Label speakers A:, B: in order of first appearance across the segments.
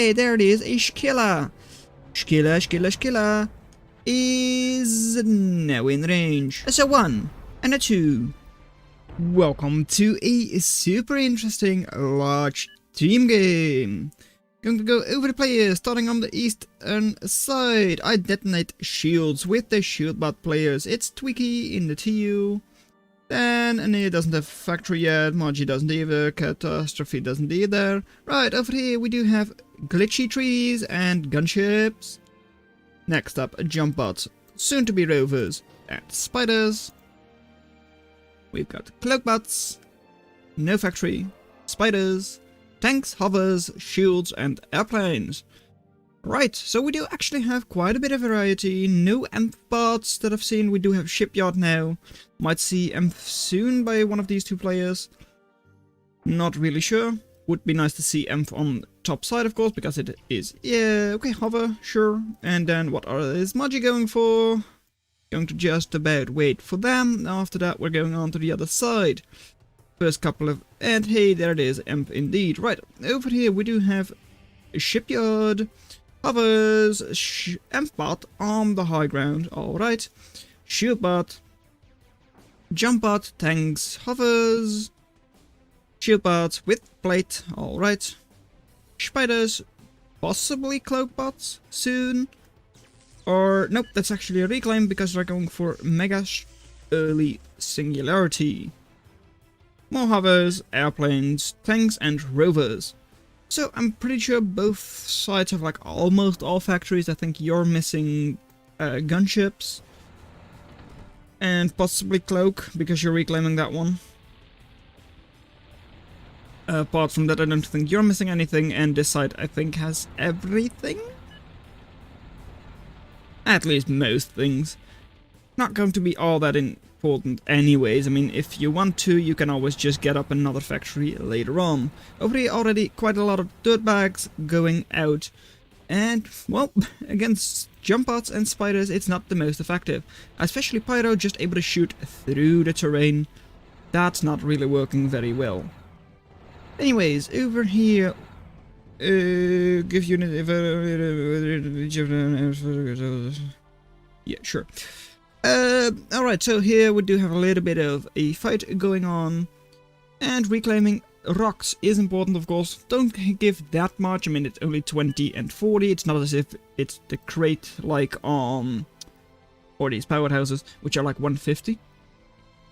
A: Hey, there it is, a Scylla. Scylla is now in range. That's a 1 and a 2. Welcome to a super interesting large team game. Going to go over the players, starting on the eastern side. I detonate shields with the shield bot players. It's Tweaky in the TU. Then Anea doesn't have factory yet, Margie doesn't either, Catastrophe doesn't either. Right, over here we do have glitchy trees and gunships. Next up, jump bots, soon to be rovers, and spiders. We've got cloak bots, no factory, spiders, tanks, hovers, shields, and airplanes. Right, so we do actually have quite a bit of variety. No EMP bots that I've seen. We do have shipyard now. Might see EMP soon by one of these two players. Not really sure. Would be nice to see EMP on top side, of course, because it is... Yeah, okay, hover, sure. And then what is Magi going for? Going to just about wait for them. After that, we're going on to the other side. First couple of... And hey, there it is, EMP indeed. Right, over here we do have a shipyard. Hovers, EMP bot on the high ground, alright. Shield bot, jump bot, tanks, hovers, shield bot with plate, alright. Spiders, possibly cloak bots soon. Or, nope, that's actually a reclaim because they're going for mega early singularity. More hovers, airplanes, tanks, and rovers. So I'm pretty sure both sides have like almost all factories. I think you're missing gunships. And possibly cloak, because you're reclaiming that one. Apart from that, I don't think you're missing anything, and this side I think has everything? At least most things. Not going to be all that important anyways. I mean, if you want to, you can always just get up another factory later on. Over here already quite a lot of dirtbags going out. And, well, against jump bots and spiders, it's not the most effective. Especially Pyro, just able to shoot through the terrain. That's not really working very well. Anyways, over here... give unit... Yeah, sure. Alright, so here we do have a little bit of a fight going on. And reclaiming rocks is important, of course. Don't give that much. I mean, it's only 20 and 40. It's not as if it's the crate like on... or these powerhouses, which are like 150.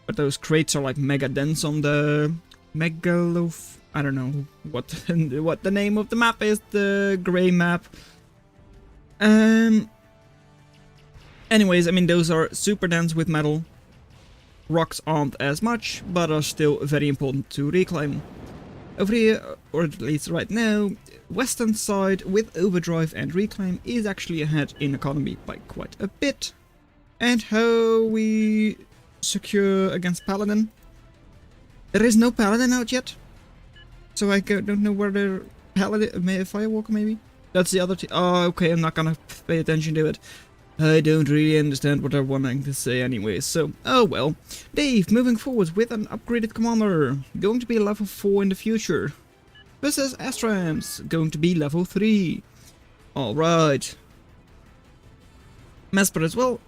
A: But those crates are like mega dense on the... Megalof... I don't know what the name of the map is. The grey map. Anyways, I mean, those are super dense with metal. Rocks aren't as much, but are still very important to reclaim. Over here, or at least right now, western side with overdrive and reclaim is actually ahead in economy by quite a bit. And how we secure against Paladin? There is no Paladin out yet, so I don't know where the Paladin... Firewalker maybe? That's the other... Oh, okay, I'm not gonna pay attention to it. I don't really understand what they're wanting to say anyway, so, oh well. Dave, moving forward with an upgraded commander, going to be level 4 in the future. Versus Astrams, going to be level 3. Alright. Mesper as well,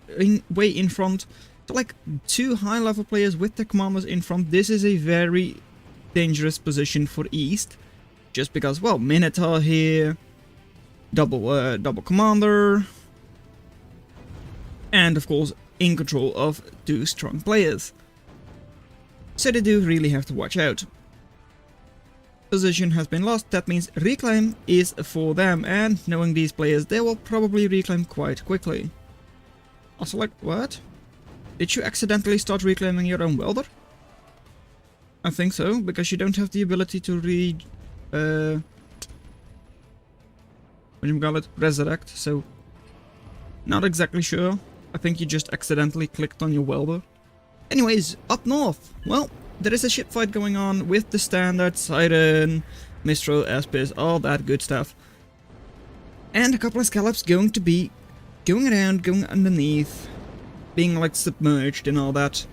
A: way in front. So like, 2 high level players with their commanders in front. This is a very dangerous position for East. Just because, well, Minotaur here, double commander... And of course, in control of 2 strong players. So they do really have to watch out. Position has been lost, that means reclaim is for them, and knowing these players, they will probably reclaim quite quickly. Also like, what? Did you accidentally start reclaiming your own welder? I think so, because you don't have the ability to what do you call it? Resurrect, so... Not exactly sure. I think you just accidentally clicked on your welder. Anyways, up north. Well, there is a ship fight going on with the standard, Siren, Mistral, Aspis, all that good stuff. And a couple of scallops going to be going around, going underneath, being like submerged and all that.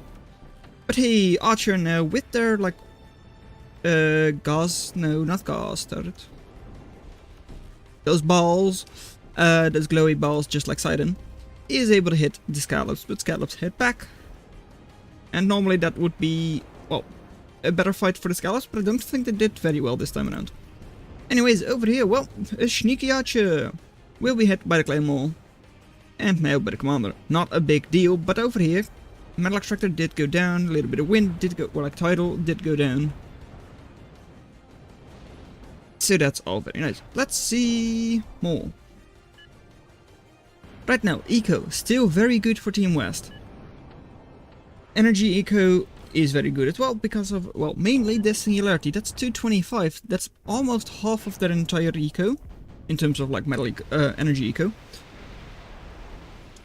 A: But hey, Archer now with their like gauze, no, not gauze turret. those balls, those glowy balls, just like Sidon, is able to hit the Scallops, but Scallops hit back. And normally that would be, well, a better fight for the Scallops, but I don't think they did very well this time around. Anyways, over here, well, a sneaky archer will be hit by the Claymore. And now by the Commander. Not a big deal, but over here, Metal Extractor did go down, a little bit of wind did go, or like Tidal did go down. So that's all very nice. Let's see more. Right now, Eco, still very good for Team West. Energy Eco is very good as well because of, well, mainly the Singularity. That's 225. That's almost half of their entire Eco in terms of like metal energy Eco.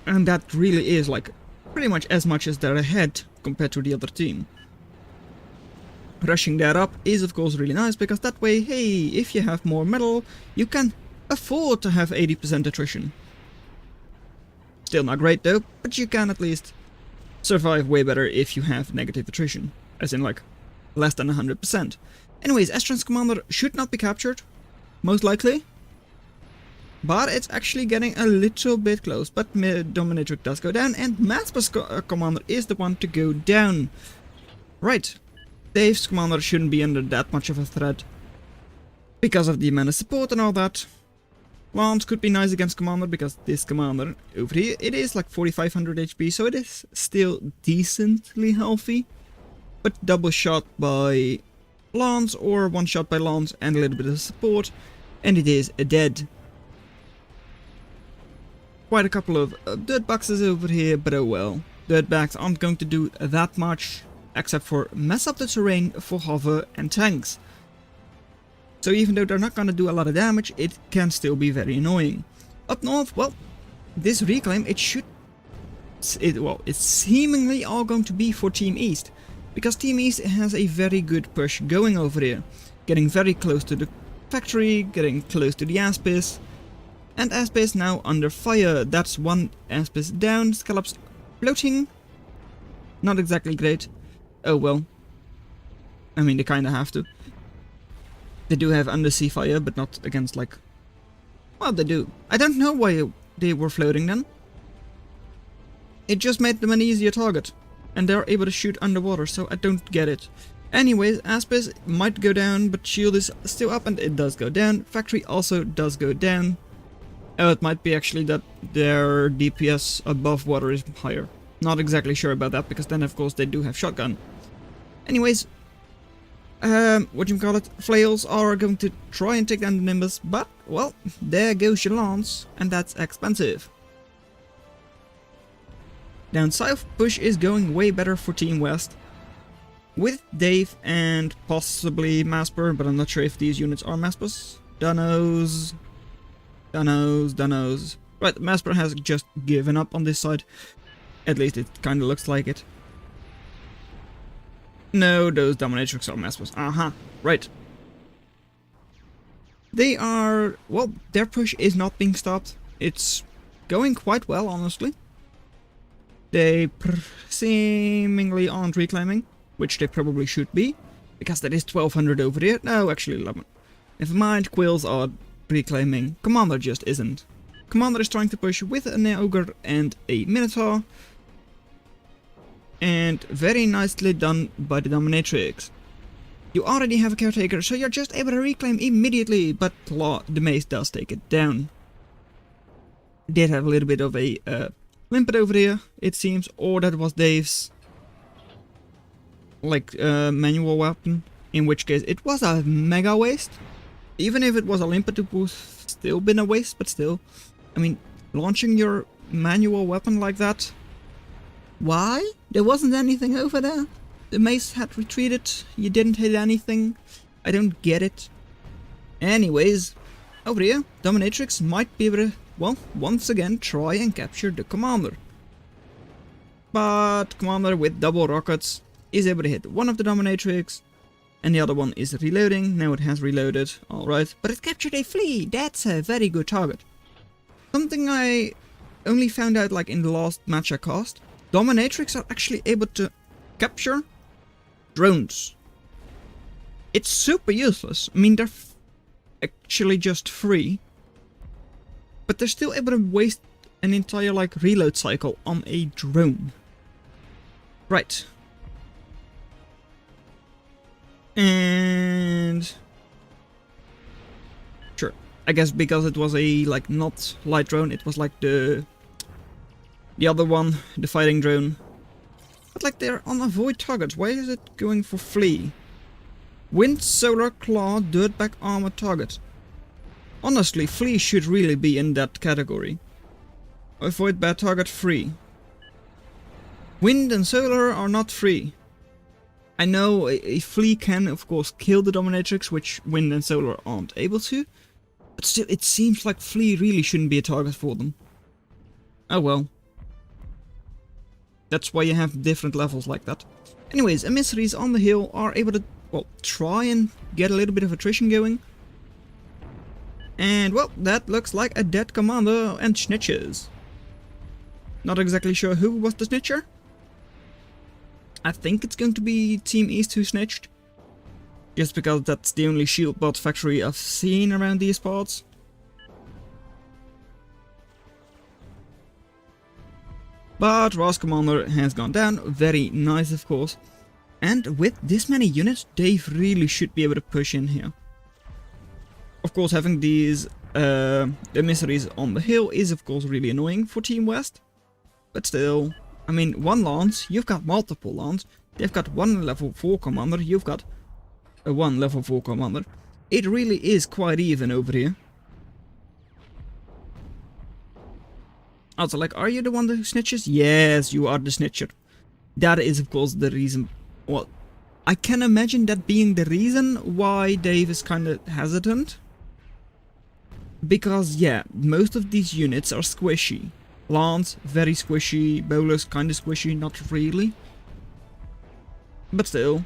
A: And that really is like pretty much as much as they're ahead compared to the other team. Rushing that up is of course really nice because that way, hey, if you have more metal, you can afford to have 80% attrition. Still not great though, but you can at least survive way better if you have negative attrition, as in like less than 100%. Anyways, Estron's Commander should not be captured, most likely. But it's actually getting a little bit close, but Dominatrix does go down, and Masper's Commander is the one to go down. Right, Dave's Commander shouldn't be under that much of a threat, because of the amount of support and all that. Lance could be nice against Commander, because this Commander over here, it is like 4500 HP, so it is still decently healthy. But double shot by Lance, or one shot by Lance and a little bit of support, and it is dead. Quite a couple of dirt boxes over here, but oh well. Dirt bags aren't going to do that much, except for mess up the terrain for hover and tanks. So even though they're not going to do a lot of damage, it can still be very annoying. Up north, well, this reclaim, it's seemingly all going to be for Team East. Because Team East has a very good push going over here. Getting very close to the factory, getting close to the Aspis. And Aspis now under fire. That's one Aspis down, Scallops floating. Not exactly great. Oh well. I mean, they kinda have to. They do have undersea fire, but not against like... Well, they do. I don't know why they were floating then. It just made them an easier target. And they're able to shoot underwater, so I don't get it. Anyways, Aspis might go down, but shield is still up and it does go down. Factory also does go down. Oh, it might be actually that their DPS above water is higher. Not exactly sure about that, because then of course they do have shotgun. Anyways, flails are going to try and take down the Nimbus, but, well, there goes your Lance, and that's expensive. Down south, push is going way better for Team West. With Dave and possibly Masper, but I'm not sure if these units are Maspers. Dunnos. Right, Masper has just given up on this side. At least it kinda looks like it. No, those Dominatrix are Maspers. Right. They are... well, their push is not being stopped. It's going quite well, honestly. They seemingly aren't reclaiming, which they probably should be, because that is 1200 over here. No, actually 11. Never mind, Quills are reclaiming. Commander just isn't. Commander is trying to push with an Ogre and a Minotaur. And very nicely done by the Dominatrix. You already have a Caretaker, so you're just able to reclaim immediately, but the Mace does take it down. Did have a little bit of a limpet over here, it seems, or that was Dave's like manual weapon, in which case it was a mega waste. Even if it was a limpet, it would still been a waste, but still. I mean, launching your manual weapon like that. Why? There wasn't anything over there. The mace had retreated, you didn't hit anything. I don't get it. Anyways, over here, Dominatrix might be able to, well, once again try and capture the Commander. But Commander with double rockets is able to hit one of the Dominatrix, and the other one is reloading. Now it has reloaded, alright, but it captured a flea. That's a very good target. Something I only found out like in the last match I cast. Dominatrix are actually able to capture drones. It's super useless. I mean, they're actually just free. But they're still able to waste an entire like reload cycle on a drone. Right. And sure, I guess because it was a like not light drone, it was like the other one, the fighting drone. But like they're on avoid targets. Why is it going for flee? Wind, solar, claw, dirtbag, armor, target. Honestly, flee should really be in that category. Avoid bad target, free. Wind and solar are not free. I know a flee can of course kill the dominatrix, which wind and solar aren't able to. But still, it seems like flee really shouldn't be a target for them. Oh well. That's why you have different levels like that. Anyways, emissaries on the hill are able to, well, try and get a little bit of attrition going. And, well, that looks like a dead commander and snitches. Not exactly sure who was the snitcher. I think it's going to be Team East who snitched. Just because that's the only shield bot factory I've seen around these parts. But Ross Commander has gone down, very nice of course. And with this many units, Dave really should be able to push in here. Of course, having these emissaries on the hill is of course really annoying for Team West. But still, I mean, one lance, you've got multiple lance. They've got one level 4 commander, you've got one level 4 commander. It really is quite even over here. Also, like, are you the one who snitches? Yes, you are the snitcher. That is, of course, the reason. Well, I can imagine that being the reason why Dave is kind of hesitant. Because, yeah, most of these units are squishy. Lance, very squishy. Bolus, kind of squishy, not really. But still,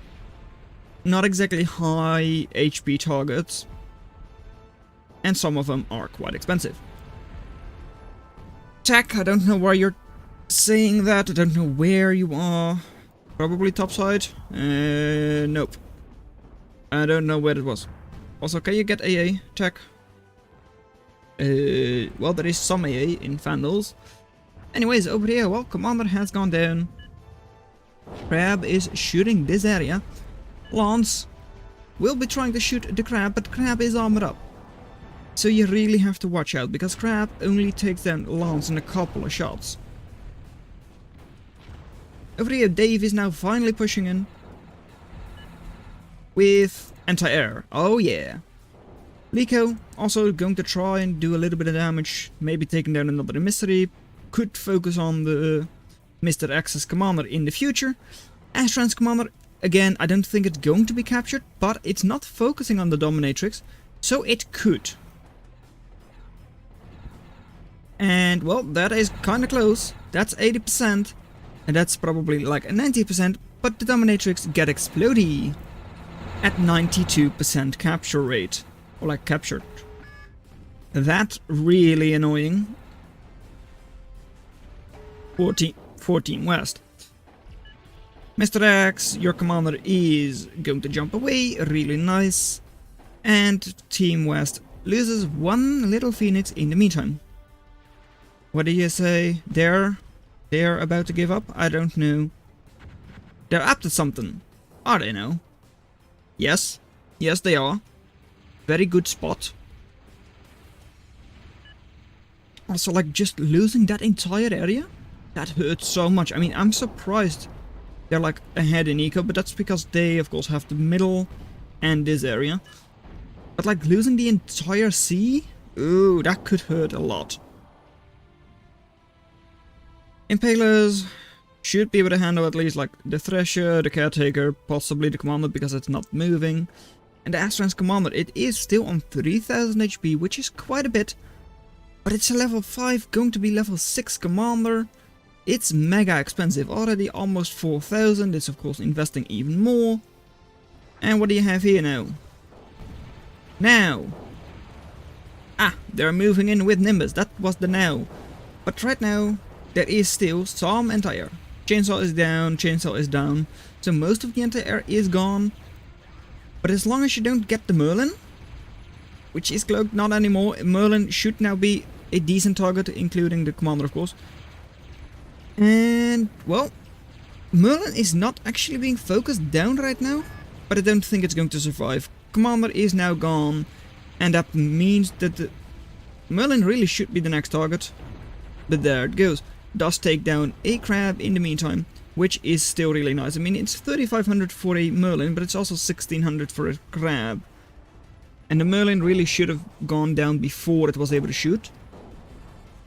A: not exactly high HP targets. And some of them are quite expensive. Tech, I don't know why you're saying that, I don't know where you are. Probably topside? Nope. I don't know where it was. Also, can you get AA, Tech? Well, there is some AA in Vandals. Anyways, over here, well, Commander has gone down. Crab is shooting this area. Lance will be trying to shoot the Crab, but Crab is armored up. So you really have to watch out, because Crab only takes down Lance in a couple of shots. Over here, Dave is now finally pushing in. With anti-air. Oh yeah. Lico also going to try and do a little bit of damage. Maybe taking down another emissary. Could focus on the Mr. X's commander in the future. Astran's commander, again, I don't think it's going to be captured. But it's not focusing on the dominatrix. So it could. And, well, that is kinda close. That's 80%. And that's probably like a 90%. But the dominatrix get exploded at 92% capture rate. Or like captured. That really annoying. 14 West. Mr. X, your commander is going to jump away. Really nice. And Team West loses one little phoenix in the meantime. What do you say? They're about to give up? I don't know. They're up to something. Are they now? Yes. Yes, they are. Very good spot. Also, like, just losing that entire area? That hurts so much. I mean, I'm surprised they're, like, ahead in eco, but that's because they, of course, have the middle and this area. But, like, losing the entire sea? Ooh, that could hurt a lot. Impalers should be able to handle at least, like, the Thresher, the Caretaker, possibly the Commander because it's not moving. And the Astran's Commander, it is still on 3000 HP, which is quite a bit. But it's a level 5, going to be level 6 Commander. It's mega expensive, already almost 4000, it's of course investing even more. And what do you have here now? Now! Ah, they're moving in with Nimbus, that was the now. But right now, there is still some anti-air. Chainsaw is down, so most of the anti-air is gone. But as long as you don't get the Merlin, which is cloaked, not anymore, Merlin should now be a decent target, including the commander, of course. And, well, Merlin is not actually being focused down right now, but I don't think it's going to survive. Commander is now gone, and that means that the Merlin really should be the next target. But there it goes. Does take down a crab in the meantime, which is still really nice. I mean, it's 3,500 for a Merlin, but it's also 1,600 for a crab. And the Merlin really should have gone down before it was able to shoot.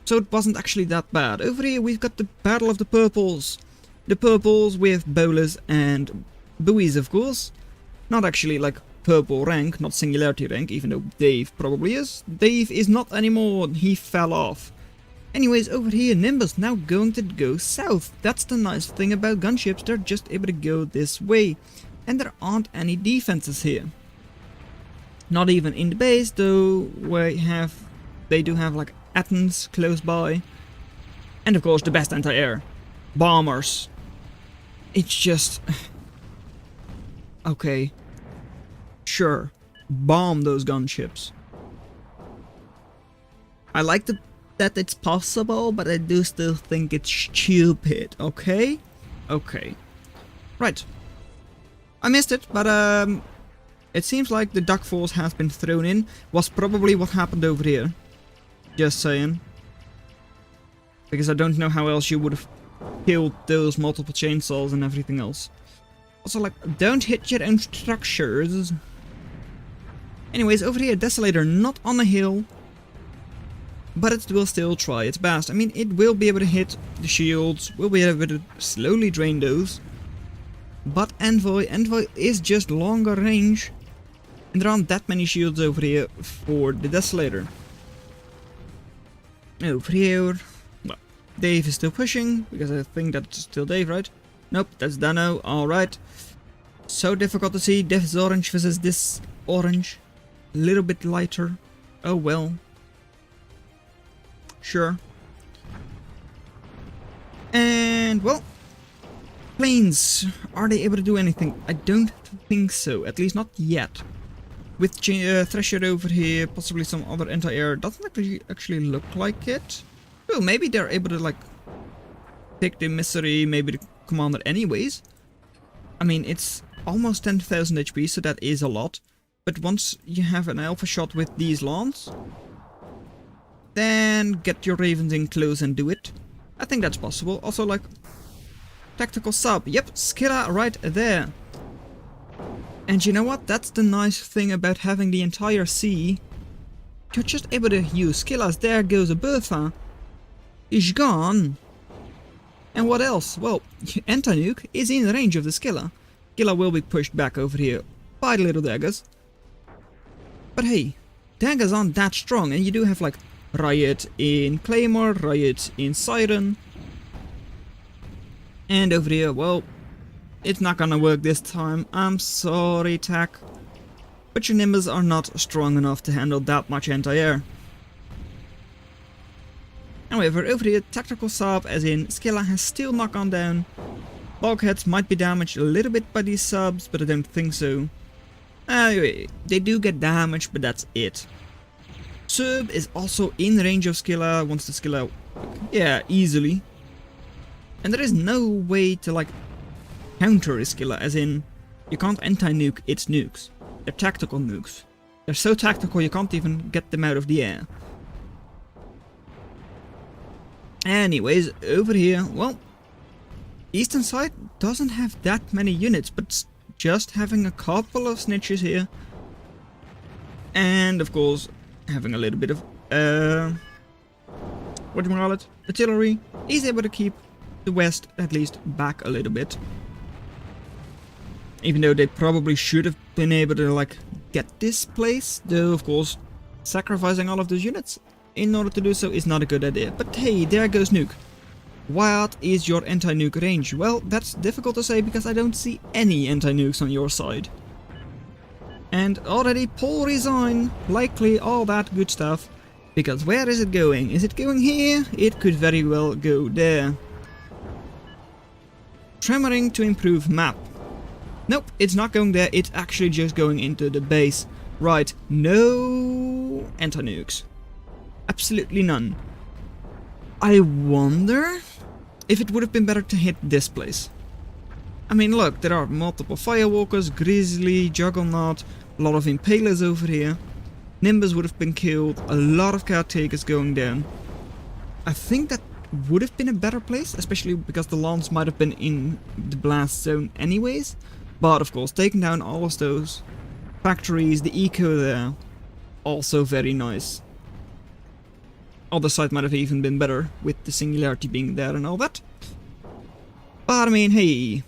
A: So it wasn't actually that bad. Over here we've got the Battle of the Purples. The Purples with Bolas and Buoys, of course. Not actually like purple rank, not singularity rank, even though Dave probably is. Dave is not anymore, he fell off. Anyways, over here Nimbus now going to go south. That's the nice thing about gunships, they're just able to go this way. And there aren't any defenses here. Not even in the base, though they do have like Athens close by. And of course the best anti-air. Bombers. It's just... okay. Sure. Bomb those gunships. I like that it's possible, but I do still think it's stupid, okay? Okay. Right. I missed it, but it seems like the duck force has been thrown in. Was probably what happened over here. Just saying. Because I don't know how else you would have killed those multiple chainsaws and everything else. Also, like, don't hit your own structures. Anyways, over here, Desolator not on a hill. But it will still try its best. I mean, it will be able to hit the shields. Will be able to slowly drain those. But Envoy is just longer range. And there aren't that many shields over here for the Desolator. Over here, well, Dave is still pushing, because I think that's still Dave, right? Nope, that's Dano, alright. So difficult to see, this orange versus this orange. A little bit lighter. Oh well. Sure. And, well, planes, are they able to do anything? I don't think so, at least not yet. With Thresher over here, possibly some other anti-air, doesn't actually look like it. Oh, maybe they're able to, like, take the Misery, maybe the Commander anyways. I mean, it's almost 10,000 HP, so that is a lot. But once you have an alpha shot with these lawns, then get your Ravens in close and do it. I think that's possible. Also, like, tactical sub. Yep, Scylla right there. And you know what? That's the nice thing about having the entire sea. You're just able to use Skyllas. There goes a Bertha. He's gone. And what else? Well, Anti-Nuke is in range of the Scylla. Scylla will be pushed back over here by the little daggers. But hey, daggers aren't that strong, and you do have like Riot in Claymore, Riot in Siren. And over here, well, it's not gonna work this time. I'm sorry, Tac. But your Nimbus are not strong enough to handle that much anti-air. However, over here, tactical sub, as in Scylla, has still not gone down. Bulkheads might be damaged a little bit by these subs, but I don't think so. Anyway, they do get damaged, but that's it. Sub is also in range of Scylla, once the Scylla... yeah, easily. And there is no way to, like, counter a Scylla, as in, you can't anti-nuke its nukes. They're tactical nukes. They're so tactical you can't even get them out of the air. Anyways, over here, well, eastern side doesn't have that many units, but just having a couple of snitches here. And, of course, having a little bit of, what do you call it? Artillery is able to keep the west, at least, back a little bit. Even though they probably should have been able to, like, get this place. Though, of course, sacrificing all of those units in order to do so is not a good idea. But hey, there goes Nuke. What is your anti-nuke range? Well, that's difficult to say because I don't see any anti-nukes on your side. And already Paul resign, likely all that good stuff. Because where is it going? Is it going here? It could very well go there. Tremoring to improve map. Nope, it's not going there, it's actually just going into the base. Right, no anti-nukes. Absolutely none. I wonder if it would have been better to hit this place. I mean, look, there are multiple Firewalkers, Grizzly, Juggernaut, a lot of Impalers over here. Nimbus would have been killed, a lot of Caretakers going down. I think that would have been a better place, especially because the Lance might have been in the blast zone anyways. But of course, taking down all of those factories, the eco there, also very nice. Other side might have even been better, with the Singularity being there and all that. But I mean, hey,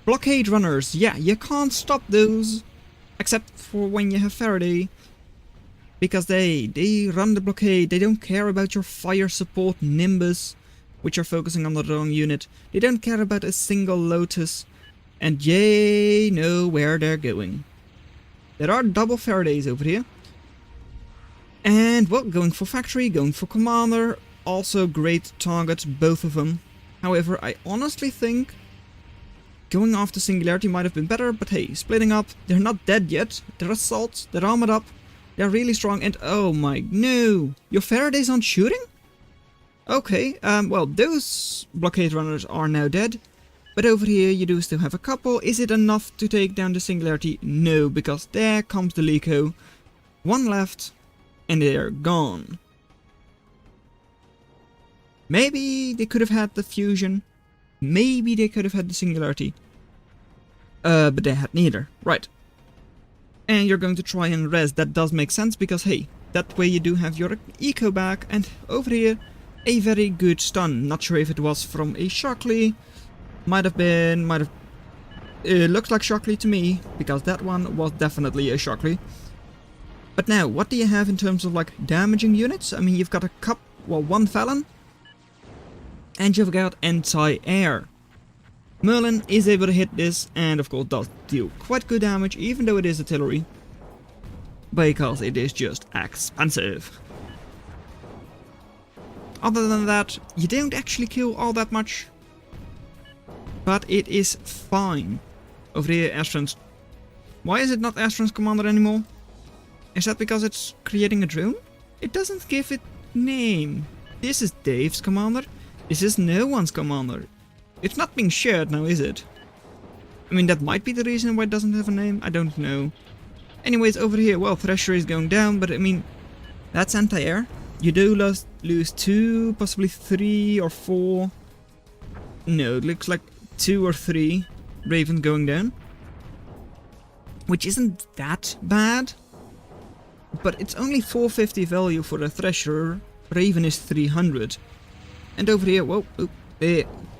A: blockade runners, yeah, you can't stop those, except for when you have Faraday. Because they run the blockade, they don't care about your fire support Nimbus, which are focusing on the wrong unit. They don't care about a single Lotus, and they know where they're going. There are double Faradays over here. And, well, going for factory, going for commander, also great targets, both of them. However, I honestly think going after Singularity might have been better, but hey, splitting up, they're not dead yet, they're assault, they're armored up. They're really strong, and oh my, no! Your Faradays aren't shooting? Okay, well, those blockade runners are now dead. But over here you do still have a couple. Is it enough to take down the Singularity? No, because there comes the Lico. One left, and they're gone. Maybe they could have had the fusion. Maybe they could have had the Singularity. But they had neither. Right. And you're going to try and res. That does make sense because, hey, that way you do have your eco back. And over here, a very good stun. Not sure if it was from a Shockley. Might have been, it looks like Shockley to me, because that one was definitely a Shockley. But now, what do you have in terms of, like, damaging units? I mean, you've got one Fallon. And you've got anti-air. Merlin is able to hit this, and of course does deal quite good damage, even though it is artillery. Because it is just expensive. Other than that, you don't actually kill all that much. But it is fine. Over here, Astron's... Why is it not Astron's commander anymore? Is that because it's creating a drone? It doesn't give it name. This is Dave's commander. This is no one's commander. It's not being shared now, is it? I mean, that might be the reason why it doesn't have a name. I don't know. Anyways, over here, well, Thresher is going down, but I mean, that's anti-air. You do lose 2, possibly 3 or 4. No, it looks like 2 or 3 Raven going down. Which isn't that bad. But it's only 450 value for a Thresher. Raven is 300. And over here, whoa,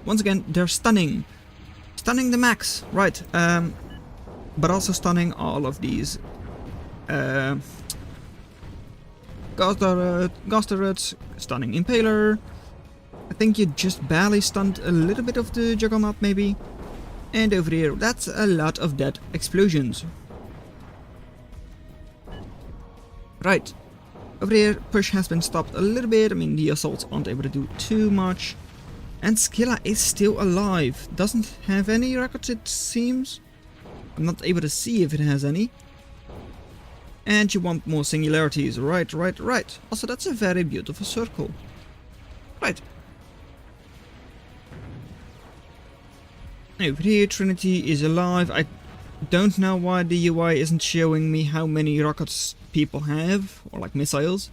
A: once again, they're stunning. Stunning the max, right. But also stunning all of these Ghost turrets, stunning Impaler. I think you just barely stunned a little bit of the Juggernaut maybe. And over here, that's a lot of dead explosions. Right. Over here, push has been stopped a little bit. I mean, the assaults aren't able to do too much. And Scylla is still alive. Doesn't have any records, it seems. I'm not able to see if it has any. And you want more singularities. Right. Also, that's a very beautiful circle. Right. Over here, Trinity is alive. I don't know why the UI isn't showing me how many rockets people have, or like missiles.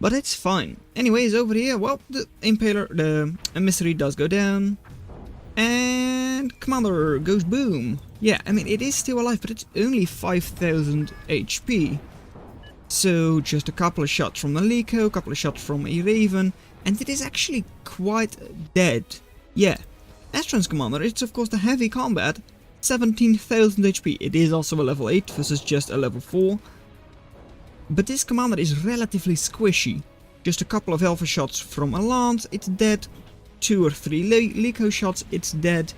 A: But it's fine. Anyways, over here, well, the Impaler, the emissary does go down. And Commander goes boom. Yeah, I mean, it is still alive, but it's only 5000 HP. So, just a couple of shots from the Lico, a couple of shots from a Raven, and it is actually quite dead. Yeah. Astron's Commander, it's of course the heavy combat, 17,000 HP. It is also a level 8 versus just a level 4. But this commander is relatively squishy. Just a couple of alpha shots from a lance, it's dead. 2 or 3 Lico shots, it's dead.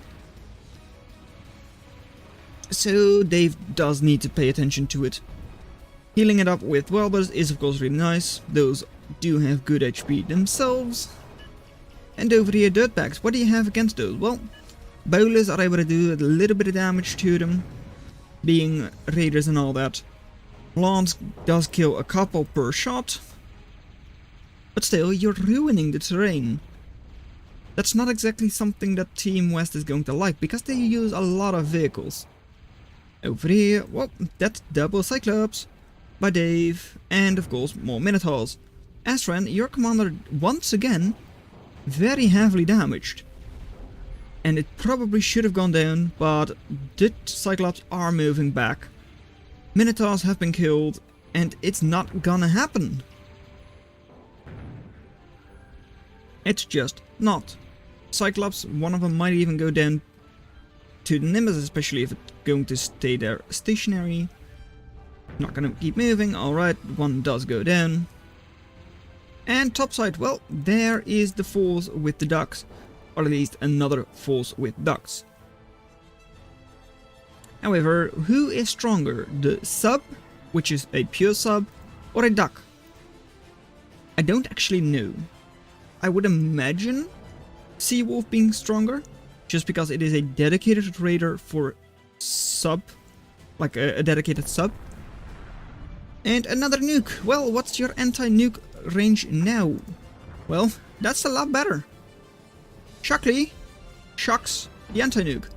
A: So Dave does need to pay attention to it. Healing it up with Welbers is of course really nice. Those do have good HP themselves. And over here, Dirtbags, what do you have against those? Well, Bowlers are able to do a little bit of damage to them, being raiders and all that. Lance does kill a couple per shot, But still, you're ruining the terrain. That's not exactly something that Team West is going to like, because they use a lot of vehicles. Over here, well, that's double Cyclops by Dave, and of course more Minotaurs. Astran, your commander, once again, very heavily damaged. And it probably should have gone down, but the Cyclops are moving back. Minotaurs have been killed, and it's not gonna happen. It's just not. Cyclops, one of them might even go down to the Nimbus, especially if it's going to stay there stationary. Not gonna keep moving, alright, one does go down. And topside, well, there is the force with the ducks, or at least another force with ducks. However, who is stronger, the sub, which is a pure sub, or a duck? I don't actually know. I would imagine Seawolf being stronger, just because it is a dedicated raider for sub, like a dedicated sub. And another nuke. Well, what's your anti-nuke range now? Well, that's a lot better. Shockley shocks the anti-nuke.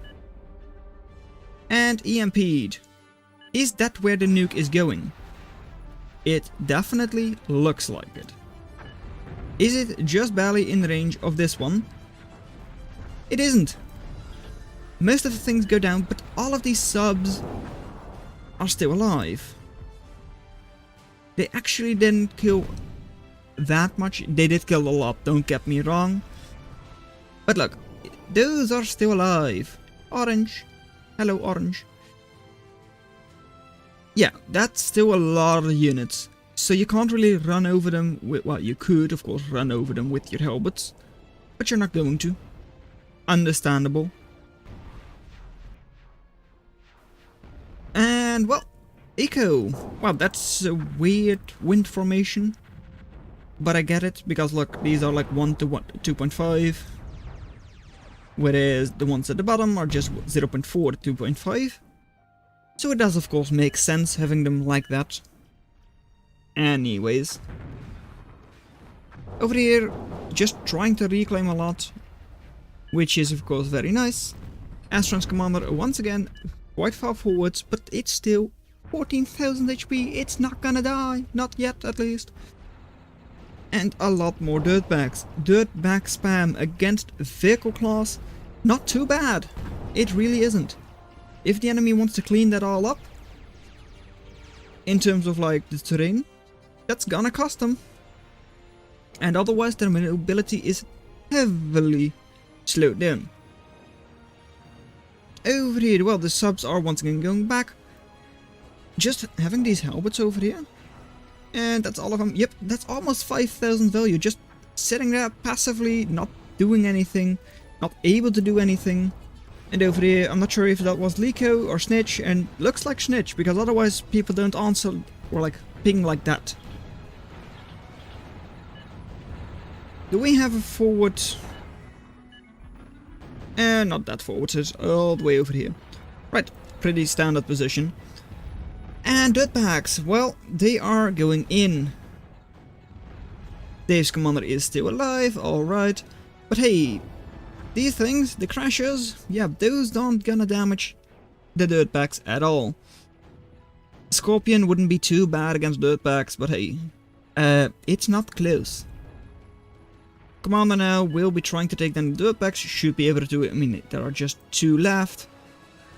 A: And EMP'd. Is that where the nuke is going? It definitely looks like it. Is it just barely in range of this one? It isn't. Most of the things go down, but all of these subs are still alive. They actually didn't kill that much. They did kill a lot, don't get me wrong. But look, those are still alive. Orange. Hello, Orange. Yeah, that's still a lot of units. So you can't really run over them with, well, you could of course run over them with your helmets, but you're not going to. Understandable. And well, Eco. Well, that's a weird wind formation, but I get it, because look, these are like 1 to 2.5, whereas the ones at the bottom are just 0.4 to 2.5. So it does of course make sense having them like that. Anyways, over here, just trying to reclaim a lot, which is of course very nice. Astron's commander once again quite far forwards, but it's still 14,000 HP. It's not gonna die, not yet at least. And a lot more dirtbags. Dirtbag spam against vehicle class, not too bad. It really isn't. If the enemy wants to clean that all up, in terms of like the terrain, that's gonna cost them. And otherwise their mobility is heavily slowed down. Over here, well, the subs are once again going back. Just having these helmets over here. And that's all of them. Yep, that's almost 5,000 value. Just sitting there passively, not doing anything. Not able to do anything. And over here, I'm not sure if that was Lico or Snitch. And looks like Snitch, because otherwise people don't answer or like ping like that. Do we have a forward? Not that forward, it's all the way over here. Right, pretty standard position. And dirtbags, well, they are going in. Dave's commander is still alive, alright. But hey, these things, the crashers, yeah, those don't gonna damage the dirtbags at all. Scorpion wouldn't be too bad against dirtbags, but hey, it's not close. Commander now will be trying to take down the dirtbags, should be able to do it. I mean, there are just 2 left.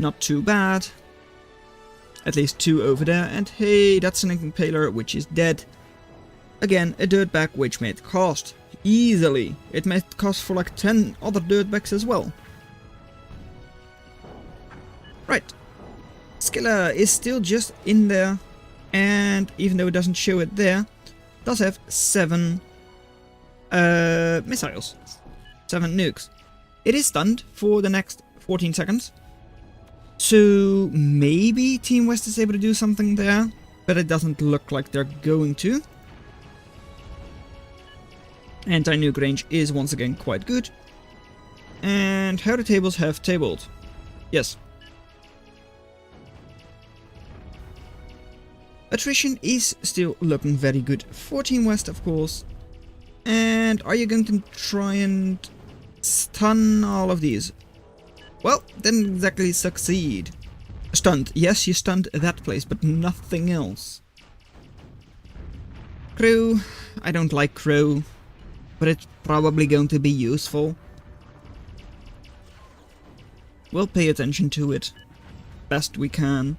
A: Not too bad. At least 2 over there, and hey, that's an impaler which is dead. Again, a dirtbag which made cost. Easily. It made cost for like 10 other dirtbags as well. Right. Scylla is still just in there, and even though it doesn't show it there, does have 7 missiles. 7 nukes. It is stunned for the next 14 seconds. So maybe Team West is able to do something there, but it doesn't look like they're going to. Anti-nuke range is once again quite good. And how the tables have tabled. Yes. Attrition is still looking very good for Team West, of course. And are you going to try and stun all of these? Well, didn't exactly succeed. Stunned. Yes, you stunned that place, but nothing else. Crow. I don't like Crow, but it's probably going to be useful. We'll pay attention to it best we can.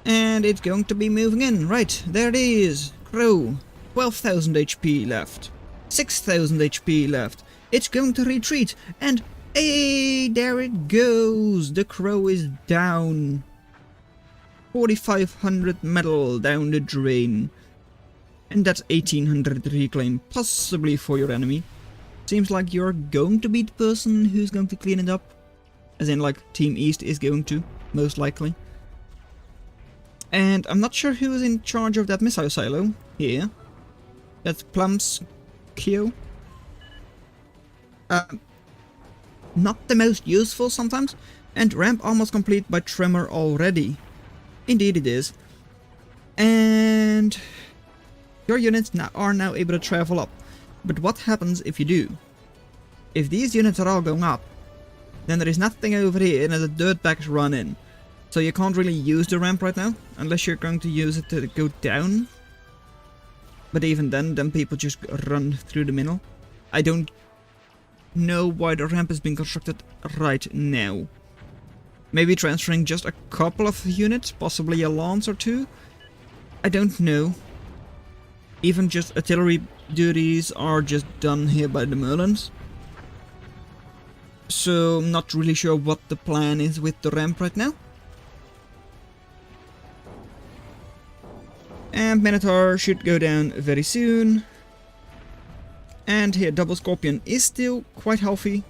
A: And it's going to be moving in. Right, there it is. Crow. 12,000 HP left. 6,000 HP left. It's going to retreat. And hey, there it goes. The Crow is down. 4,500 metal down the drain. And that's 1,800 reclaim, possibly for your enemy. Seems like you're going to be the person who's going to clean it up. As in, like, Team East is going to, most likely. And I'm not sure who is in charge of that missile silo here. That's Plum's Kyo. Not the most useful sometimes. And ramp almost complete by Tremor already. Indeed it is. And your units are now able to travel up. But what happens if you do? If these units are all going up, then there is nothing over here and the dirtbags run in. So you can't really use the ramp right now, unless you're going to use it to go down. But even then people just run through the middle. I don't know why the ramp is being constructed right now. Maybe transferring just a couple of units, possibly a lance or two? I don't know. Even just artillery duties are just done here by the Merlins. So I'm not really sure what the plan is with the ramp right now. And Minotaur should go down very soon. And here Double Scorpion is still quite healthy.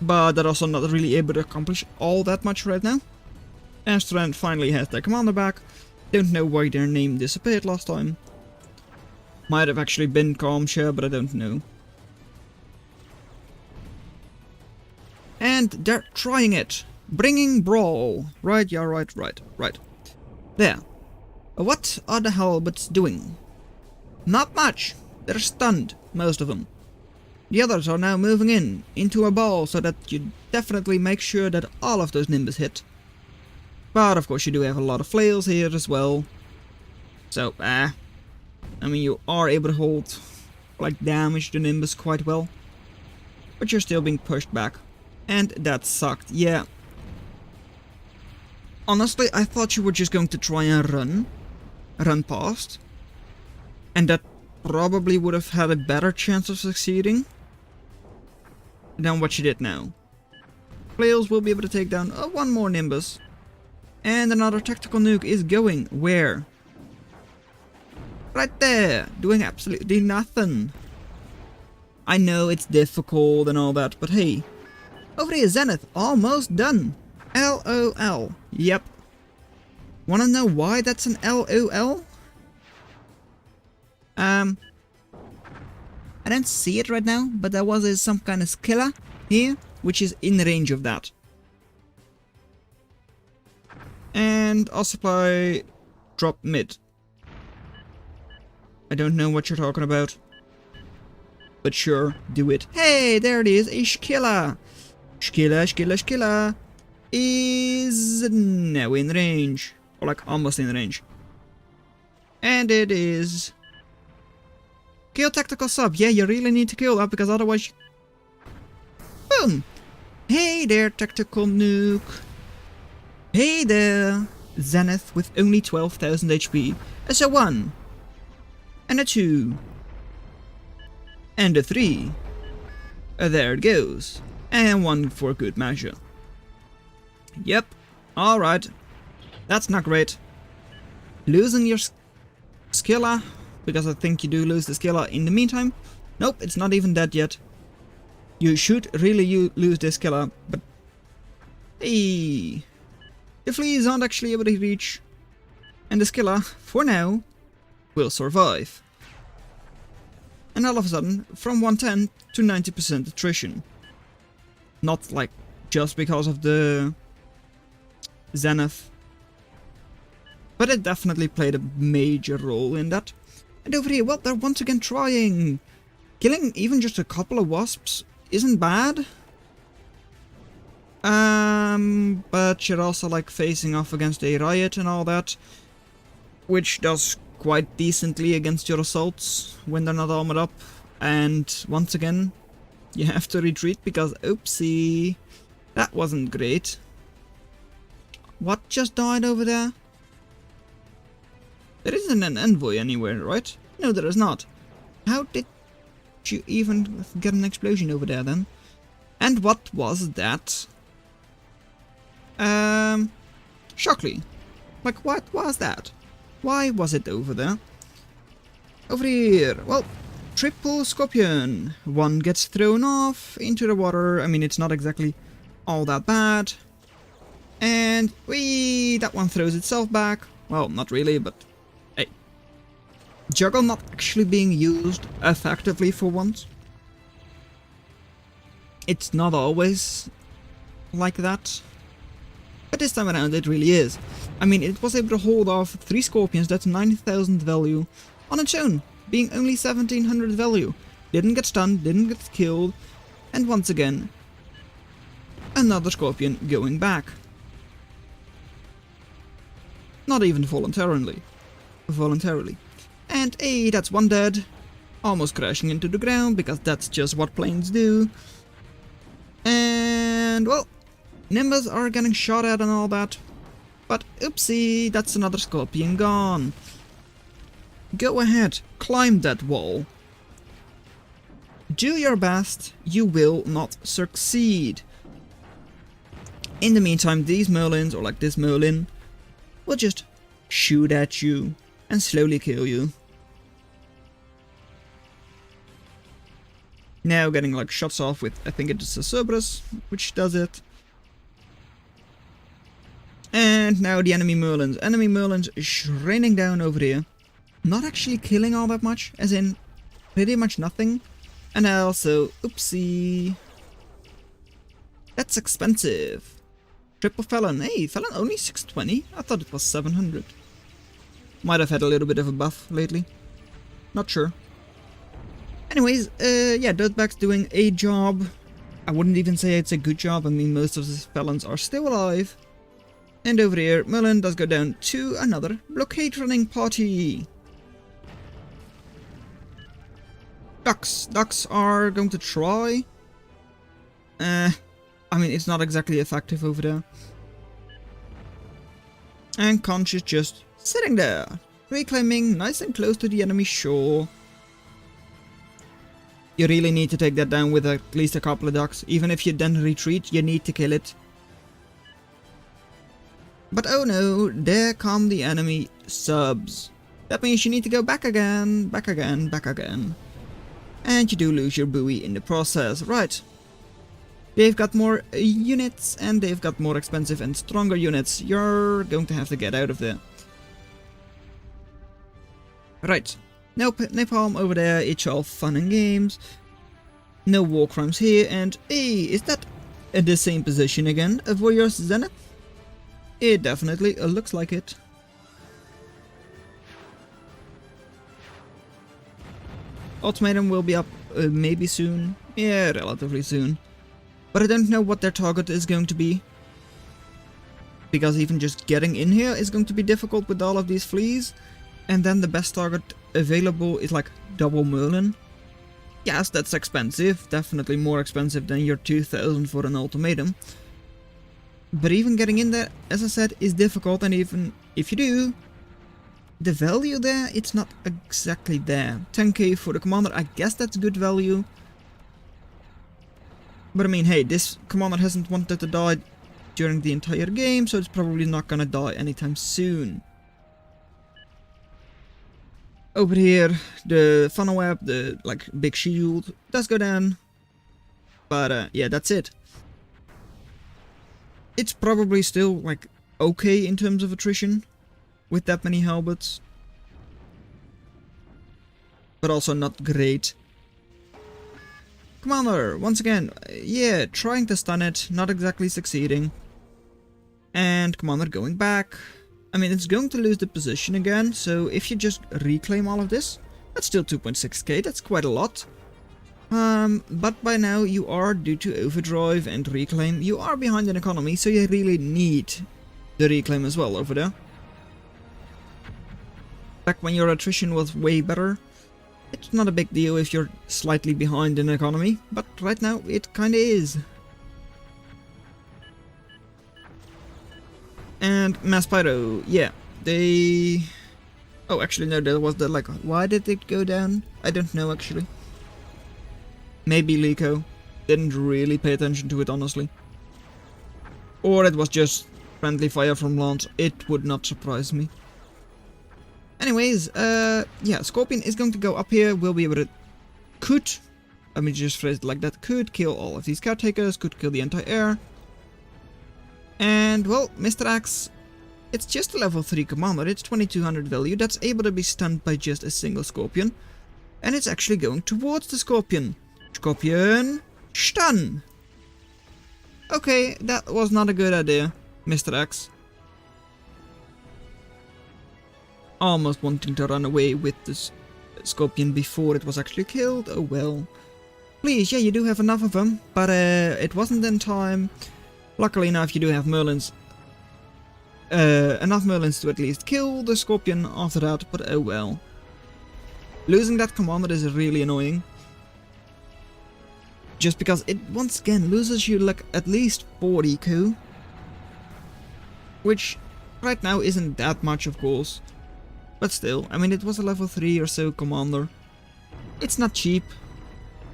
A: But they're also not really able to accomplish all that much right now. Astrand finally has their commander back. Don't know why their name disappeared last time. Might have actually been Calmshare, but I don't know. And they're trying it. Bringing Brawl. Right, yeah, right. There. What are the Halberds doing? Not much. They're stunned, most of them. The others are now moving into a ball so that you definitely make sure that all of those Nimbus hit. But of course you do have a lot of flails here as well. So, I mean, you are able to hold, like, damage the Nimbus quite well. But you're still being pushed back. And that sucked, yeah. Honestly, I thought you were just going to try and run past. And that probably would have had a better chance of succeeding than what you did now. Flails will be able to take down one more Nimbus. And another tactical nuke is going where? Right there, doing absolutely nothing. I know it's difficult and all that, but hey. Over here, Zenith, almost done. LOL. Yep. Wanna know why that's an LOL? I don't see it right now, but there was some kind of Scylla here, which is in range of that. And I'll supply drop mid. I don't know what you're talking about. But sure, do it. Hey, there it is, a Scylla. Scylla is now in range. Or like almost in range. And it is... Kill tactical sub. Yeah, you really need to kill that because otherwise... Boom! Hey there, tactical nuke. Hey there, Zenith with only 12,000 HP. As a 1. And a 2. And a 3. There it goes. And 1 for good measure. Yep. Alright. That's not great. Losing your Scylla, because I think you do lose the Scylla in the meantime. Nope, it's not even dead yet. You should really lose the Scylla, but... Hey... The fleas aren't actually able to reach. And the Scylla, for now, will survive. And all of a sudden, from 110 to 90% attrition. Not like just because of the Zenith. But it definitely played a major role in that. And over here, well, they're once again trying. Killing even just a couple of wasps isn't bad. But you're also like facing off against a riot and all that, which does quite decently against your assaults when they're not armored up. And once again, you have to retreat because oopsie, that wasn't great. What just died over there? There isn't an envoy anywhere, right? No, there is not. How did you even get an explosion over there then? And what was that? Shockley. Like, what was that? Why was it over there? Over here. Well, triple scorpion. One gets thrown off into the water. I mean, it's not exactly all that bad. And that one throws itself back. Well, not really, but hey. Juggle not actually being used effectively for once. It's not always like that. But this time around it really is. I mean, it was able to hold off 3 scorpions, that's 9,000 value, on its own, being only 1,700 value. Didn't get stunned, didn't get killed, and once again, another scorpion going back. Not even voluntarily. And hey, that's one dead. Almost crashing into the ground, because that's just what planes do. And, well, Nimbus are getting shot at and all that. But oopsie, that's another scorpion gone. Go ahead, climb that wall. Do your best, you will not succeed. In the meantime, these Merlins, or like this Merlin, will just shoot at you and slowly kill you. Now getting like shots off with, I think it's a Cerberus, which does it. And now the enemy Merlins. Enemy Merlins is raining down over here. Not actually killing all that much, as in pretty much nothing. And also, oopsie. That's expensive. Triple Felon. Hey, Felon only 620? I thought it was 700. Might have had a little bit of a buff lately. Not sure. Anyways, yeah, Dirtbag's doing a job. I wouldn't even say it's a good job. I mean, most of the Felons are still alive. And over here, Merlin does go down to another blockade running party. Ducks. Ducks are going to try. I mean, it's not exactly effective over there. And Conch is just sitting there, reclaiming nice and close to the enemy shore. You really need to take that down with at least a couple of ducks. Even if you then retreat, you need to kill it. But oh no, there come the enemy subs. That means you need to go back again, back again, back again. And you do lose your buoy in the process, right. They've got more units and they've got more expensive and stronger units. You're going to have to get out of there. Right, no napalm over there, it's all fun and games. No war crimes here, and hey, is that at the same position again? A Warrior's Zenith? It definitely looks like it. Ultimatum will be up maybe soon. Yeah, relatively soon. But I don't know what their target is going to be. Because even just getting in here is going to be difficult with all of these fleas. And then the best target available is like double Merlin. Yes, that's expensive. Definitely more expensive than your 2,000 for an ultimatum. But even getting in there, as I said, is difficult, and even if you do, the value there, it's not exactly there. 10k for the commander, I guess that's good value. But I mean, hey, this commander hasn't wanted to die during the entire game, so it's probably not gonna die anytime soon. Over here, the funnel web, the like big shield, does go down. But yeah, that's it. It's probably still, like, okay in terms of attrition, with that many halberds. But also not great. Commander, once again, yeah, trying to stun it, not exactly succeeding. And Commander going back. I mean, it's going to lose the position again, so if you just reclaim all of this, that's still 2.6k, that's quite a lot. But by now you are, due to overdrive and reclaim, you are behind in economy, so you really need the reclaim as well over there. Back when your attrition was way better, it's not a big deal if you're slightly behind in economy, but right now it kinda is. And Mass Pyro, yeah, they... Oh, actually no, there was the, like, why did it go down? I don't know actually. Maybe Lico didn't really pay attention to it, honestly. Or it was just friendly fire from launch, it would not surprise me. Anyways, yeah, Scorpion is going to go up here, we'll be able to... Could, let me just phrase it like that, could kill all of these caretakers, could kill the anti-air. And, well, Mr. Axe, it's just a level 3 commander, it's 2200 value, that's able to be stunned by just a single Scorpion. And it's actually going towards the Scorpion. Scorpion, stun! Okay, that was not a good idea, Mr. Axe. Almost wanting to run away with this Scorpion before it was actually killed, oh well. Please, yeah, you do have enough of them, but it wasn't in time. Luckily enough, you do have Merlins. Enough Merlins to at least kill the Scorpion after that, but oh well. Losing that commander is really annoying. Just because it once again loses you like at least 4 eco. Which right now isn't that much, of course. But still, I mean, it was a level 3 or so commander. It's not cheap.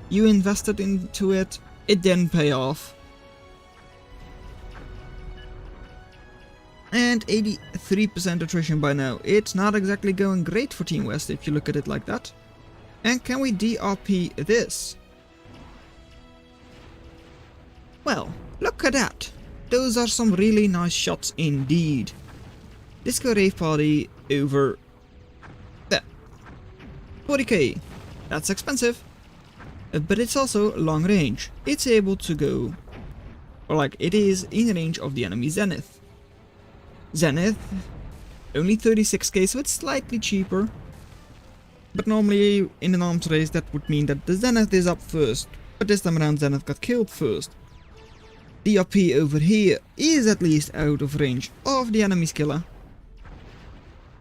A: You invested into it, it didn't pay off. And 83% attrition by now. It's not exactly going great for Team West if you look at it like that. And can we DRP this? Well, look at that. Those are some really nice shots indeed. Disco Rave Party over there. 40k. That's expensive. But it's also long range. It's able to go, or like it is in range of the enemy Zenith. Zenith, only 36k, so it's slightly cheaper. But normally in an arms race that would mean that the Zenith is up first. But this time around Zenith got killed first. DRP over here is at least out of range of the enemy Scylla.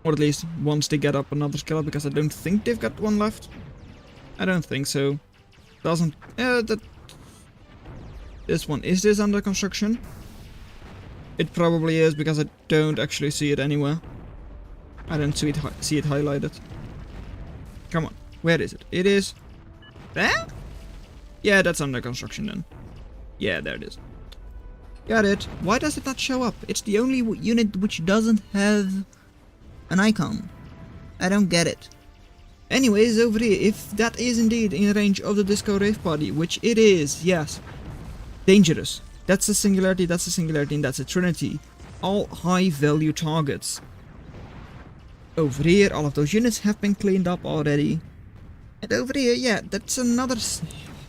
A: Or at least once they get up another Scylla, because I don't think they've got one left. I don't think so. Doesn't... This one, is this under construction? It probably is, because I don't actually see it anywhere. I don't see it highlighted. Come on, where is it? It is... There? Yeah, that's under construction then. Yeah, there it is. Got it. Why does it not show up? It's the only unit which doesn't have an icon. I don't get it. Anyways, over here, if that is indeed in range of the Disco Rave Party, which it is, yes. Dangerous. That's a singularity, and that's a trinity. All high value targets. Over here, all of those units have been cleaned up already. And over here, yeah, that's another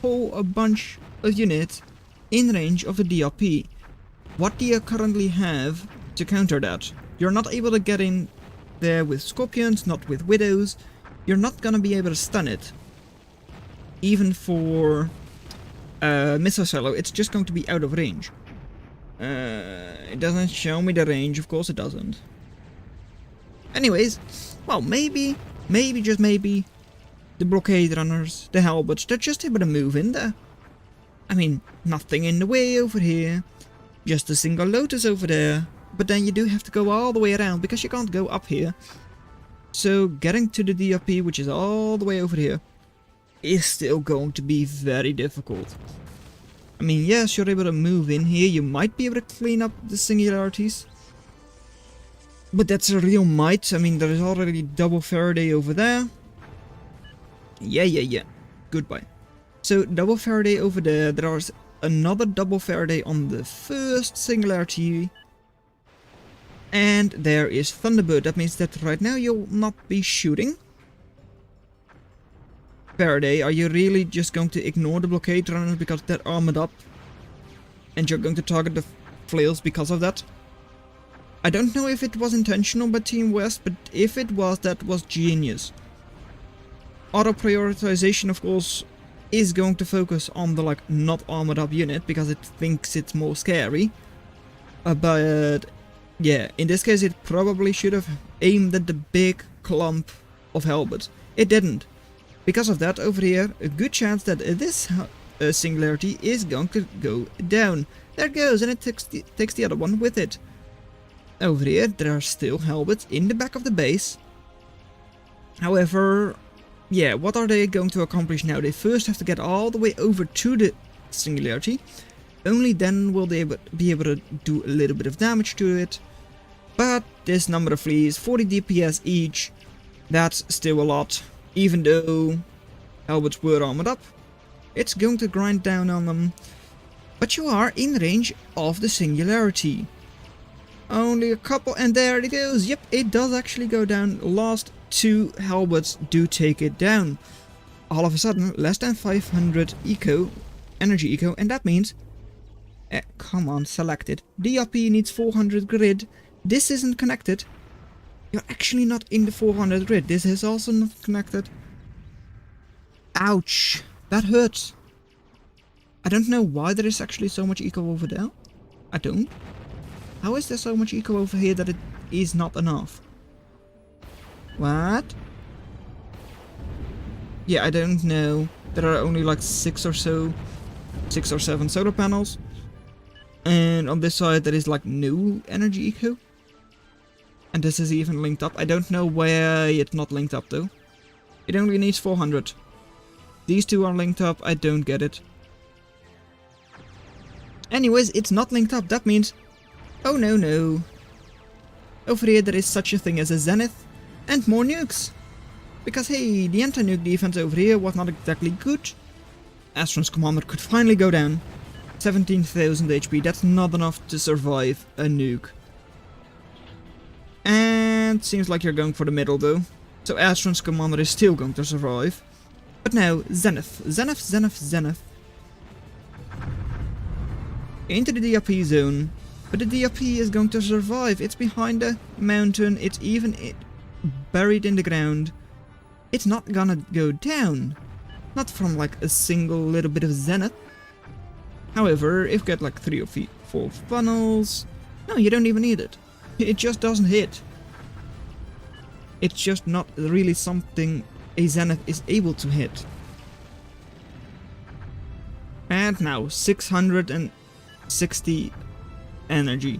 A: whole bunch of units in range of the DRP. What do you currently have to counter that? You're not able to get in there with Scorpions, not with Widows. You're not gonna be able to stun it. Even for Missile Silo, it's just going to be out of range. It doesn't show me the range, of course it doesn't. Anyways, well, maybe, just maybe, the blockade runners, the halberds, they're just able to move in there. I mean, nothing in the way over here, just a single Lotus over there, but then you do have to go all the way around because you can't go up here. So getting to the DRP, which is all the way over here, is still going to be very difficult. I mean, yes, you're able to move in here, you might be able to clean up the singularities. But that's a real might. I mean, there is already double Faraday over there. Yeah. Goodbye. So, double Faraday over there. There is another double Faraday on the first singularity. And there is Thunderbird. That means that right now you'll not be shooting. Faraday, are you really just going to ignore the blockade runners because they're armored up? And you're going to target the flails because of that? I don't know if it was intentional by Team West, but if it was, that was genius. Auto prioritization, of course, is going to focus on the like not armored up unit because it thinks it's more scary. But yeah, in this case it probably should have aimed at the big clump of halberds. It didn't. Because of that, over here, a good chance that this singularity is going to go down. There it goes, and it takes the other one with it. Over here, there are still halberds in the back of the base. However, yeah, what are they going to accomplish now? They first have to get all the way over to the singularity. Only then will they be able to do a little bit of damage to it. But this number of fleas, 40 DPS each, that's still a lot. Even though halberds were armored up, it's going to grind down on them. But you are in range of the singularity. Only a couple, and there it goes. Yep, it does actually go down. Last two halberds do take it down. All of a sudden, less than 500 eco, energy eco, and that means... come on, select it. DRP needs 400 grid. This isn't connected. You're actually not in the 400 grid. This is also not connected. Ouch. That hurts. I don't know why there is actually so much eco over there. I don't. How is there so much eco over here that it is not enough? What? Yeah, I don't know. There are only like 6 or 7 solar panels. And on this side there is like no energy eco. And this is even linked up. I don't know why it's not linked up though. It only needs 400. These two are linked up. I don't get it. Anyways, it's not linked up. That means... oh no no. Over here there is such a thing as a Zenith and more nukes. Because hey, the anti-nuke defense over here was not exactly good. Astron's commander could finally go down. 17,000 HP, that's not enough to survive a nuke. And seems like you're going for the middle though. So Astron's commander is still going to survive. But now, Zenith. Zenith. Into the DRP zone. But the DRP is going to survive. It's behind the mountain. It's even buried in the ground. It's not gonna go down. Not from like a single little bit of Zenith. However, if you get like 3 or 4 funnels... no, you don't even need it. It just doesn't hit. It's just not really something a Zenith is able to hit. And now, 660 energy.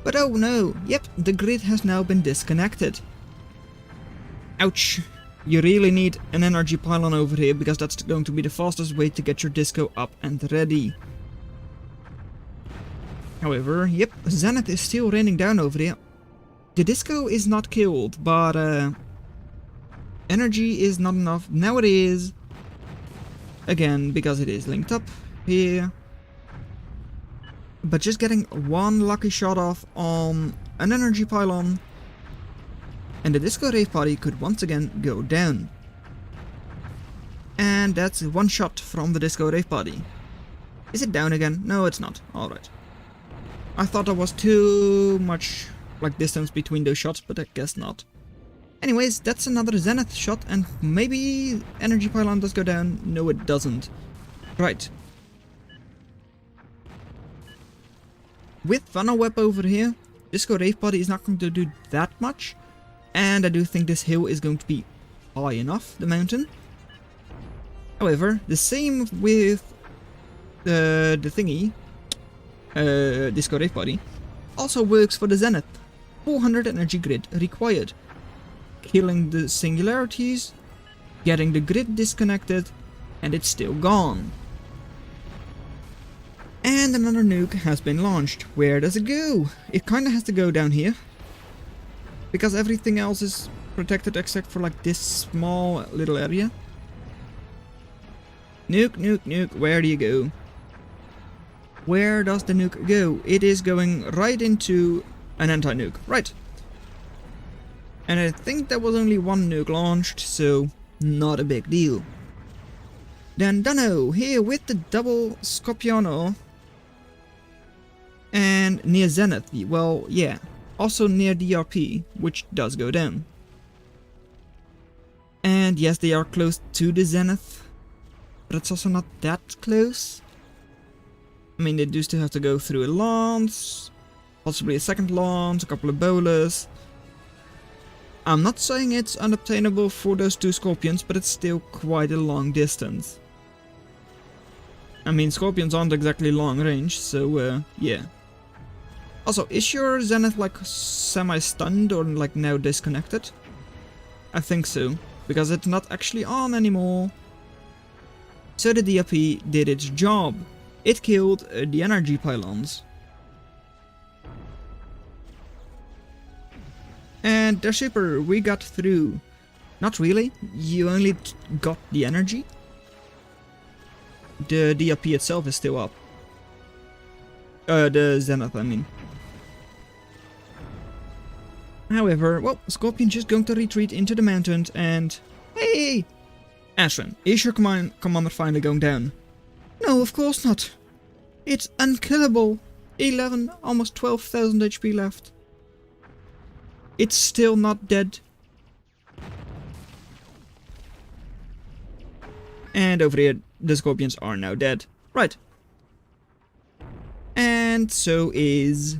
A: But oh no, yep, the grid has now been disconnected. Ouch. You really need an energy pylon over here, because that's going to be the fastest way to get your disco up and ready. However, yep, Zenith is still raining down over here. The disco is not killed, but energy is not enough. Now it is. Again, because it is linked up here. But just getting one lucky shot off on an energy pylon, and the disco rave party could once again go down. And that's one shot from the disco rave party. Is it down again? No, it's not. Alright. I thought there was too much like distance between those shots, but I guess not. Anyways, that's another Zenith shot, and maybe energy pylon does go down. No, it doesn't. Right. With funnel web over here, disco rave party is not going to do that much. And I do think this hill is going to be high enough, the mountain. However, the same with the thingy, disco rave party, also works for the Zenith. 400 energy grid required. Killing the singularities, getting the grid disconnected, and it's still gone. And another nuke has been launched. Where does it go? It kinda has to go down here. Because everything else is protected except for like this small little area. Nuke, where do you go? Where does the nuke go? It is going right into an anti-nuke. Right. And I think there was only one nuke launched, so not a big deal. Then Dano, here with the double Scorpiono. And near Zenith, well, yeah. also near the RP, which does go down. And yes, they are close to the Zenith, but it's also not that close. I mean, they do still have to go through a lance, possibly a second lance, a couple of bowlers. I'm not saying it's unobtainable for those 2 Scorpions, but it's still quite a long distance. I mean, Scorpions aren't exactly long range, so yeah. Also, is your Zenith like semi-stunned or like now disconnected? I think so, because it's not actually on anymore. So the DRP did its job. It killed the energy pylons. And the super, we got through. Not really, you only got the energy. The DRP itself is still up. The Zenith, I mean. However, well, Scorpion just going to retreat into the mountains and... Hey! Ashwin, is your commander finally going down? No, of course not. It's unkillable. 11, almost 12,000 HP left. It's still not dead. And over here, the Scorpions are now dead. Right. And so is...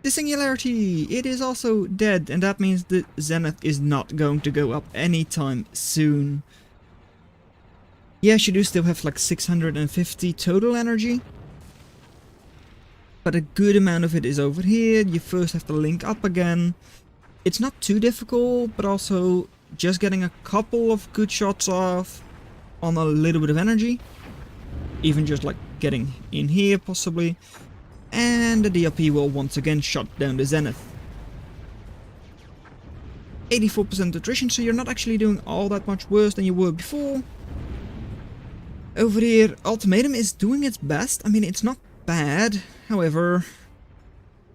A: the Singularity. It is also dead, and that means the Zenith is not going to go up anytime soon. Yes, you do still have like 650 total energy. But a good amount of it is over here. You first have to link up again. It's not too difficult, but also just getting a couple of good shots off on a little bit of energy. Even just like getting in here possibly. And the DRP will once again shut down the Zenith. 84% attrition, so you're not actually doing all that much worse than you were before. Over here, Ultimatum is doing its best. I mean, it's not bad. However,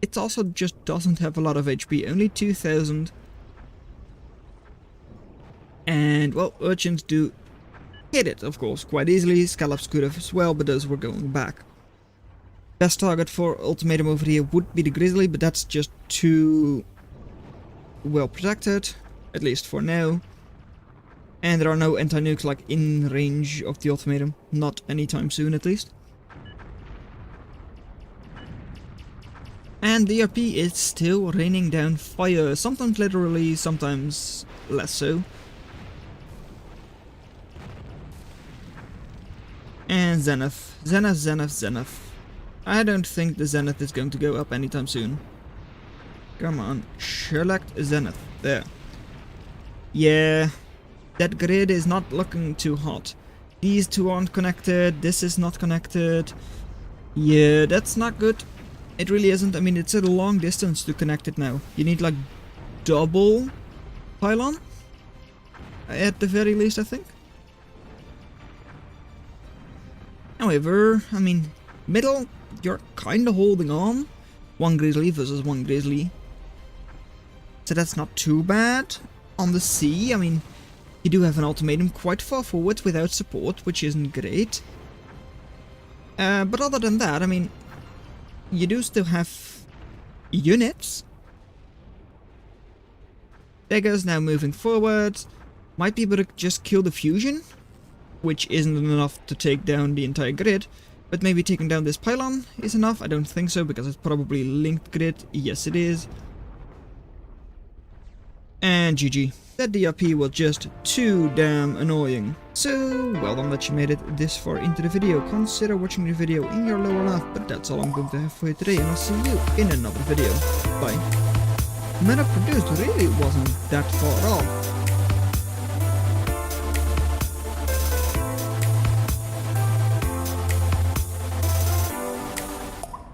A: it also just doesn't have a lot of HP, only 2,000. And, well, Urchins do hit it, of course, quite easily. Scallops could have as well, but those were going back. Best target for Ultimatum over here would be the Grizzly, but that's just too well protected, at least for now. And there are no anti-nukes like in range of the Ultimatum, not anytime soon at least. And the RP is still raining down fire, sometimes literally, sometimes less so. And Zenith. Zenith, Zenith, Zenith. I don't think the Zenith is going to go up anytime soon. Come on, select Zenith. There. Yeah, that grid is not looking too hot. These two aren't connected, this is not connected. Yeah, that's not good. It really isn't. I mean, it's a long distance to connect it now. You need like double pylon at the very least, I think. However, I mean, middle, you're kind of holding on. One Grizzly versus one Grizzly. So that's not too bad. On the sea, I mean, you do have an Ultimatum quite far forward without support, which isn't great. But other than that, I mean, you do still have units. Daggers now moving forward. Might be able to just kill the fusion, which isn't enough to take down the entire grid. But maybe taking down this pylon is enough. I don't think so, because it's probably linked grid. Yes, it is. And GG. That DRP was just too damn annoying. So, well done that you made it this far into the video. Consider watching the video in your lower left, but that's all I'm going to have for you today, and I'll see you in another video. Bye. Meta produced really wasn't that far off.